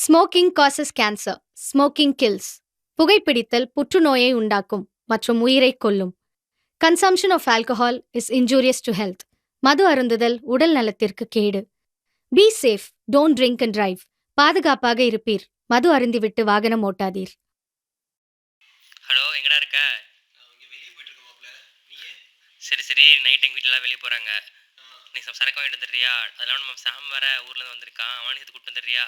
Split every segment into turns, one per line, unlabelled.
Smoking causes cancer. Smoking kills. புகைப்பிடித்தல் புற்றுநோயை உண்டாக்கும் மற்றும் உயிரைக் கொல்லும். Consumption of alcohol is injurious to health. மது அருந்துதல் உடல் நலத்திற்கு கேடு. Be safe. Don't drink and drive. பாதுகாப்பாக இருப்பீர். மது அருந்திவிட்டு வாகனம் ஓட்டாதீர்.
ஹலோ, எங்கடா இருக்க?
இங்கே வெளியே போயிட்டு இருக்க மாப்ள. நீயே?
சரி நைட் எங்கள் வீட்டிலலாம் வெளியே போகிறாங்க. நீ சரக்கு வாங்கிட்டு வந்துடுறியா? அதெல்லாம் நம்ம சாம் வேற ஊர்லேருந்து வந்திருக்கான். அவனே சேர்த்து கூப்பிட்டு வந்துடுறியா?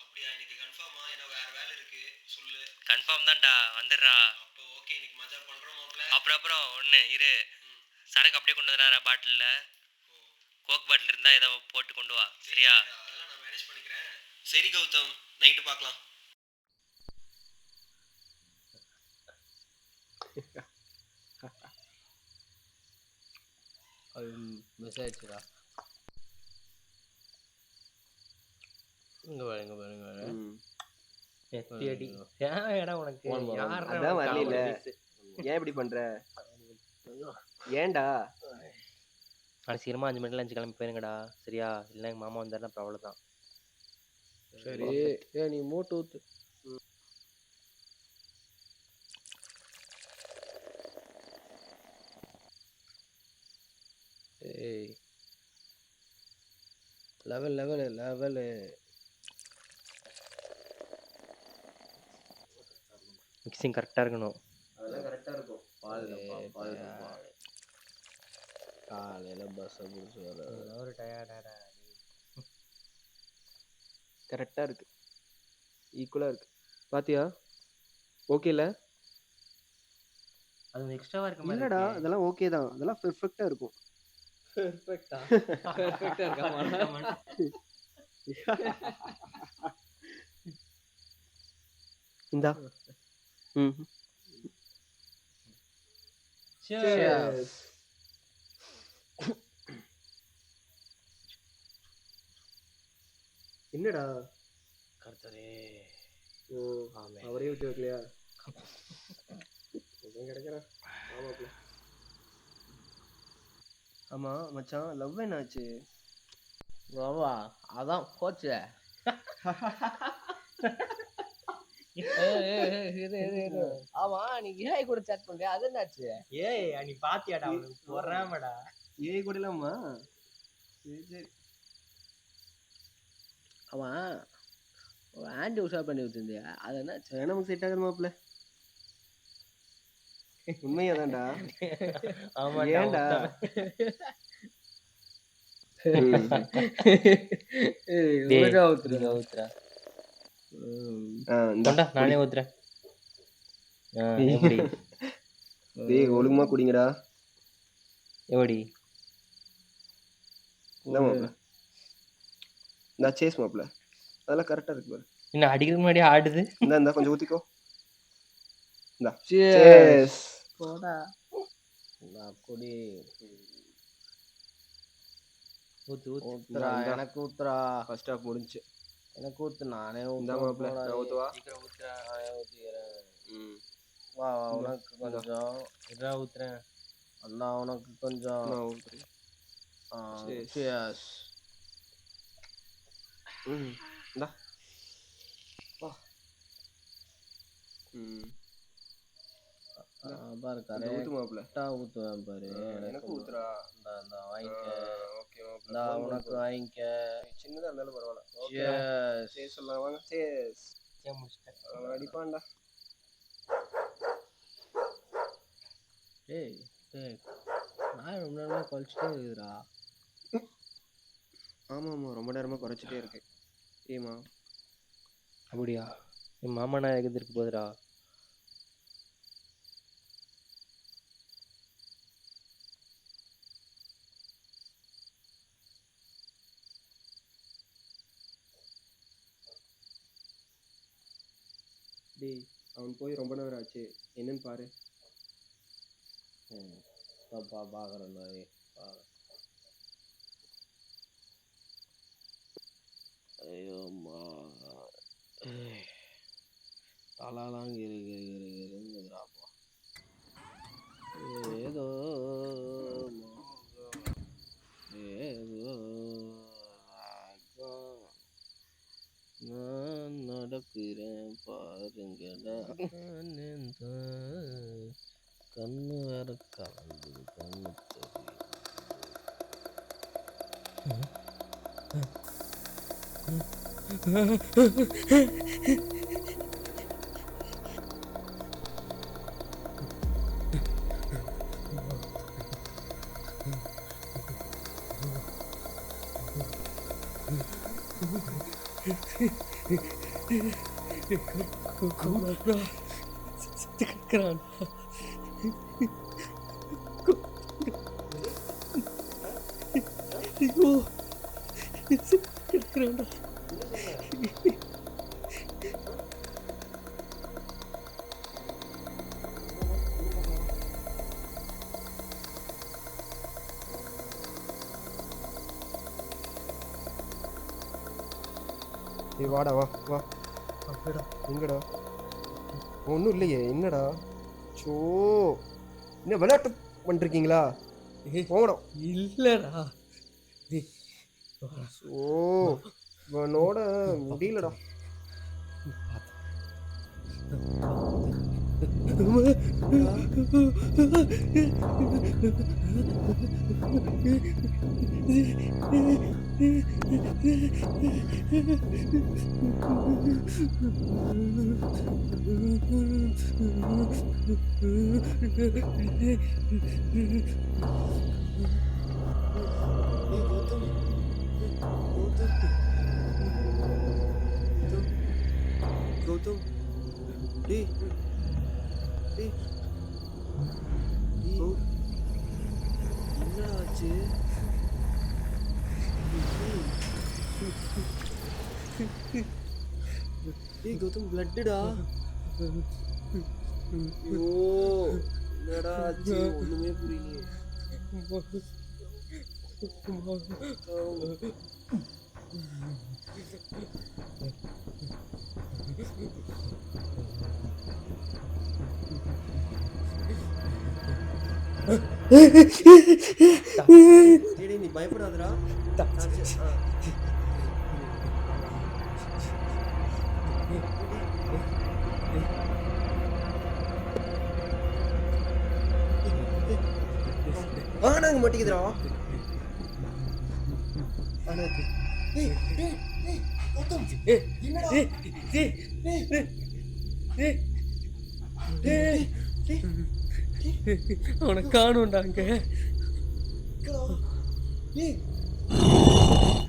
அப்படியா? இன்னைக்கு கன்ஃபார்மா? ஏன்னா வேற வேலை இருக்கு. சொல்லு.
கன்ஃபார்ம் தான்டா, வந்துடுறா.
அப்போ ஓகே, இன்னைக்கு மஜா பண்ணுறோம் மாப்ள.
அப்புறம் ஒன்று இரு, சரக்கு அப்படியே கொண்டு வந்துடுறா. பாட்டிலில் கோக் பாட்டில் இருந்தால் ஏதோ போட்டு கொண்டு வா. சரியா?
அதெல்லாம் நான் மேனேஜ் பண்ணிக்கிறேன். சரி கௌதம், நைட்டு பார்க்கலாம்.
மிஸ் ஆயிடுச்சுடா. இங்க பாருங்க எத்தியடி ஏன் இடம் உனக்கு
அதான் வரல. ஏன் இப்படி பண்ற? ஏன்டா?
சீக்கிரமா 5 மணிக்கு லஞ்சு கிளம்பி போயிருங்கடா. சரியா? இல்லை எங்கள் மாமா வந்தாருன்னா அப்புறம் அவ்வளோதான்.
சரி. நீ மூட்டு ஊத்து. ஏய், லெவல்
மிக்சிங் கரெக்டாக இருக்கணும்.
அதெல்லாம் கரெக்டா இருக்கும்.
காலையில பஸ் பிடிச்சி வர
ஒரு டயர்டாடா.
கரெக்டா இருக்கு. ஈக்குவலா இருக்கு. பாத்தியா? ஓகேல?
அது எக்ஸ்ட்ராவா இருக்க
இல்லடா, அதெல்லாம் ஓகே தான். அதெல்லாம் பெர்ஃபெக்ட்டா இருக்கும்.
பெர்ஃபெக்ட்டா இருக்கா?
இந்தா.
Cheers.
என்னடா?
கர்த்தரே. ஆமென்.
அவரே விட்டு வைக்கலையா? கிடைக்கிறா. ஆமா மச்சான், லவ் என்னாச்சு?
வாவா, அதான் போச்சு. ஆமா, நீ ஏஐ கூட chat பண்றியா? அது என்னாச்சு?
ஏய், நீ பாத்தியாடா? பொறாமடா.
ஏய் கூட இல்லாமா? சரி.
ஆமா, ஆண்டி உஷார் பண்ணி வச்சிருந்தியா? அது என்னாச்சு?
நமக்கு செட் ஆகுது மாப்ள. உண்மையாதான்டா. ஏன்டா?
ஊத்துறா. நானே ஊத்துறேன். எப்படி?
டேய், ஒழுங்கமா குடிங்கடா.
எப்படி?
நான் சேஸ் மாப்ள. அதெல்லாம் கரெக்டா இருக்கு பாரு.
இன்னும் அடிக்கிறதுக்கு முன்னாடி ஆடுது.
இந்த கொஞ்சம் ஊத்திக்கோ. இந்தா.
Cheers. போடா. நான் குடி. ஊத்துறா, எனக்கு ஊத்துறா.
ஃபர்ஸ்ட் ஹாஃப் முடிஞ்சு.
எனக்கு ஊத்து, நானே
இந்த மாப்ள. நான் ஊத்துவா?
சீக்கிரம் ஊத்துறா, நானே ஊத்திக்கிறேன். வா, உனக்கு கொஞ்சம்.
இதா ஊத்துறேன்.
அண்ணா, உனக்கு கொஞ்சம்.
நான் ஊத்துறேன்.
Cheers.
இந்தா.
பாரு, கரெக்டா ஊத்துவேன் பாரு.
எனக்கு ஊத்துறா.
இந்த வாங்கிக்க.
ஓகே மாப்ள.
இந்த உனக்கு வாங்கிக்க.
சின்னதா இருந்தாலும் பரவாயில்ல. ஓகே. சேஸ் சொல்லலாம் வாங்க. சேஸ்.
முடிச்சிட்டேன்.
அடிப்பான்டா.
டேய், நான் ரொம்ப நேரமா குறைச்சிட்டே இருக்குதுடா.
ஆமா, ரொம்ப நேரமா குறைச்சிட்டே இருக்கு. ஏமா?
அப்படியா? என் மாமா நான் எதிர்க்கு போதுடா.
டேய், அவன் போய் ரொம்ப நேரம் ஆச்சு. என்னன்னு பாரு.
பாக்குறேன் மாதிரி. ஐயோம்மா, தலாலாம் இருக்குதுடாப்பா. ஏதோ ஏதோ நான் நடக்கிறேன் பாருங்கடா. கண்ணு வேற கலந்து கண்ணு தெரியும். வாடா வா வா. அப்படிடா எங்கடா? ஒன்றும் இல்லையே. என்னடா சோ என்ன விளையாட்டு பண்ணிருக்கீங்களா? போடா. இல்லடா ஓ இவனோட முடியலடா. கௌதம் டேய் டேய் என்னடா ஆச்சு? டேய் கௌதம் பிளட்டுடா. ஐயோ என்னடா ஆச்சு? ஒண்ணுமே புரியலையே. டேய் நீ பயப்படாதடா. நாங்க மாட்டிக்குதுடா.
அவனை காணும்டாங்க.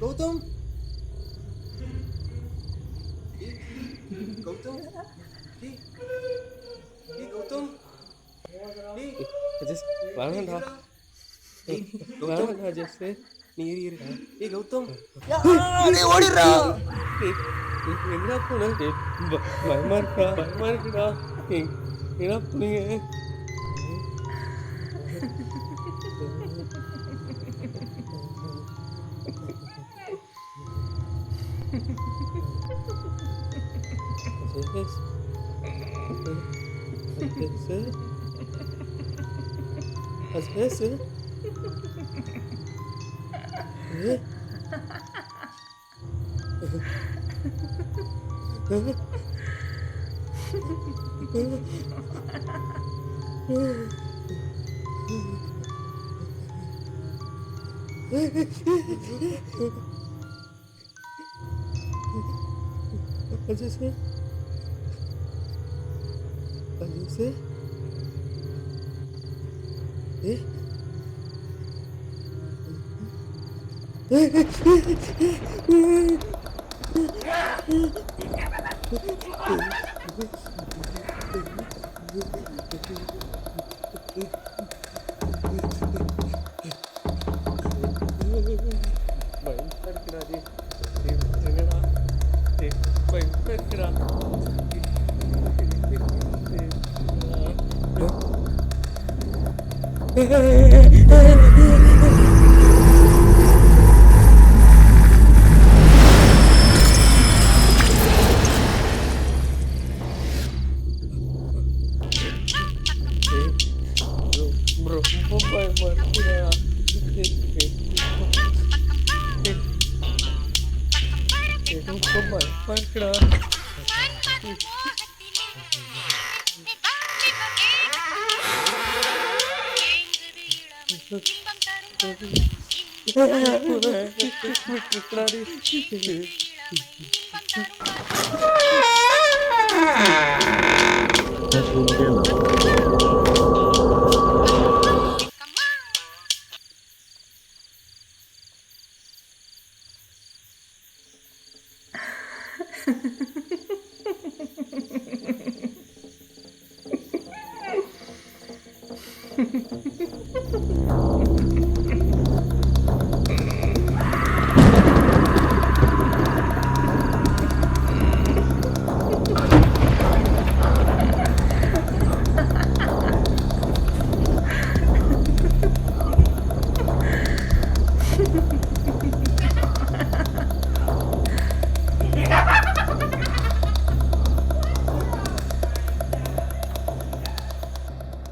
கௌதம் கௌதம் கௌதம்
வேணாண்டா வேணாண்டா ஜெஸ் நீ இருடா.
ஏய் கௌதம்
ஓடிடுறா. எங்கடா போன? பயமா இருக்குடா. என்ன போனீங்க?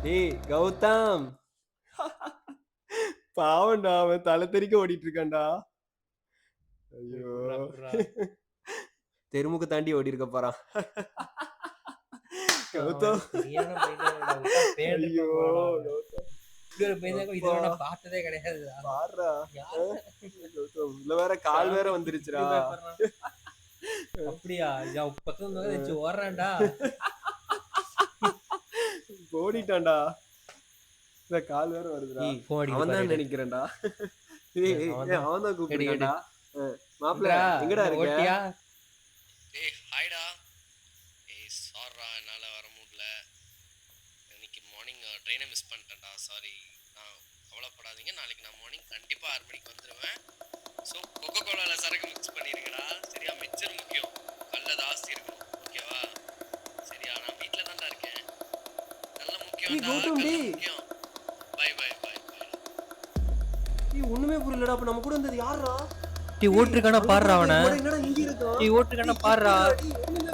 டேய் கௌதம், பாவம்டா, அவன் தலை தெறிக்க ஓடிட்டு இருக்கான்டா. ஐயோ, தெருமுக தாண்டி ஓடி இருக்க போறான். கௌதம், ஐயோ
பார்த்ததே கிடையாது.
பாருடா. கௌதம், இதுல வேற கால் வேற வந்துருச்சுடா.
அப்படியா? பக்கத்துல ஓடுறான்டா.
ஓடிட்டான்டா. இந்த கால் வேற வருதுடா. அவன் தான் நினைக்கிறேன்டா. அவன் தான் கூப்பிடுறான்டா. மாப்பிள்ள எங்கடா இருக்க?
ஏய் ஹாய்டா. ஏய் சாரிடா, என்னால் வர முடியல. இன்னைக்கு மார்னிங் ட்ரெயினை மிஸ் பண்ணிட்டேன்டா. சாரி. நான் கவலைப்படாதீங்க, நாளைக்கு நான் மார்னிங் கண்டிப்பாக 6 மணிக்கு வந்துடுவேன். ஸோ கொக்கோ கோலாவில் சரக்கு மிக்ஸ் பண்ணிடுங்கடா. சரியா? மிக்சர் முக்கியம், கல்ல ஜாஸ்தி இருக்கணும். ஓகேவா? சரியா? நான் வீட்டில் தான்டா இருக்கேன். நல்ல முக்கியம். Bye bye bye bye.
ஒண்ணுமே புரியலடா. அப்ப நம்ம கூட வந்தது யாரா?
ஓட்டுருக்கான பாடுறா அவனை.
என்னடா இங்க இருக்கா?
ஓட்டுருக்கான பாடுறா.
ஒண்ணுமே